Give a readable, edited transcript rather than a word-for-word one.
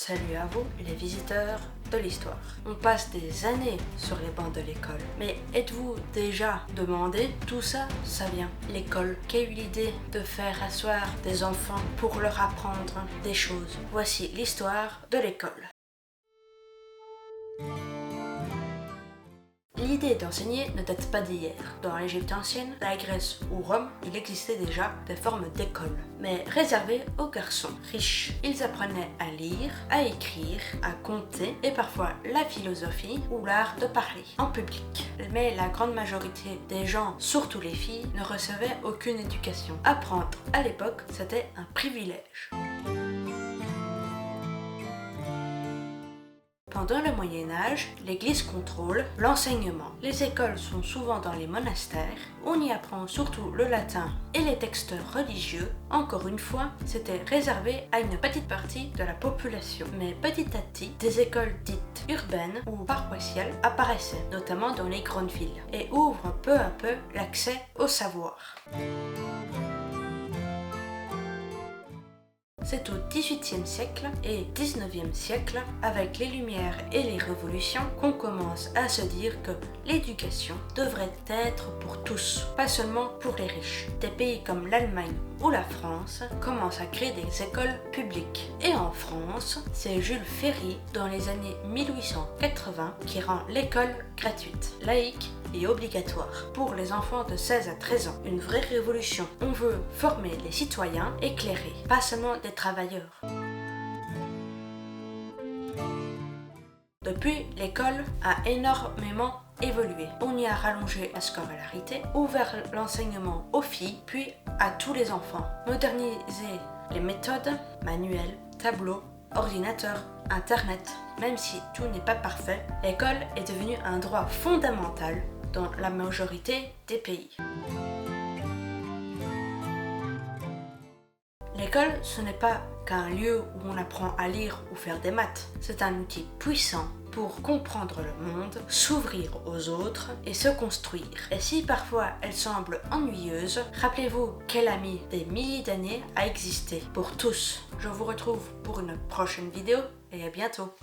Salut à vous, les visiteurs de l'histoire. On passe des années sur les bancs de l'école. Mais êtes-vous déjà demandé d'où ça vient? L'école qui a eu l'idée de faire asseoir des enfants pour leur apprendre des choses. Voici l'histoire de l'école. L'idée d'enseigner ne date pas d'hier. Dans l'Égypte ancienne, la Grèce ou Rome, il existait déjà des formes d'écoles, mais réservées aux garçons riches. Ils apprenaient à lire, à écrire, à compter et parfois la philosophie ou l'art de parler en public. Mais la grande majorité des gens, surtout les filles, ne recevaient aucune éducation. Apprendre à l'époque, c'était un privilège. Pendant le Moyen-Âge, l'Église contrôle l'enseignement. Les écoles sont souvent dans les monastères. On y apprend surtout le latin et les textes religieux. Encore une fois, c'était réservé à une petite partie de la population. Mais petit à petit, des écoles dites urbaines ou paroissiales apparaissaient, notamment dans les grandes villes, et ouvrent peu à peu l'accès au savoir. C'est au XVIIIe siècle et XIXe siècle, avec les Lumières et les Révolutions, qu'on commence à se dire que l'éducation devrait être pour tous, pas seulement pour les riches. Des pays comme l'Allemagne ou la France commencent à créer des écoles publiques. Et en France, c'est Jules Ferry, dans les années 1880, qui rend l'école gratuite, laïque et obligatoire pour les enfants de 16 à 13 ans. Une vraie révolution. On veut former les citoyens éclairés, pas seulement des travailleurs. Depuis, l'école a énormément évolué. On y a rallongé la scolarité, ouvert l'enseignement aux filles, puis à tous les enfants. Modernisé les méthodes, manuels, tableaux, ordinateurs, internet. Même si tout n'est pas parfait, l'école est devenue un droit fondamental dans la majorité des pays. L'école, ce n'est pas qu'un lieu où on apprend à lire ou faire des maths. C'est un outil puissant pour comprendre le monde, s'ouvrir aux autres et se construire. Et si parfois elle semble ennuyeuse, rappelez-vous qu'elle a mis des milliers d'années à exister pour tous. Je vous retrouve pour une prochaine vidéo et à bientôt.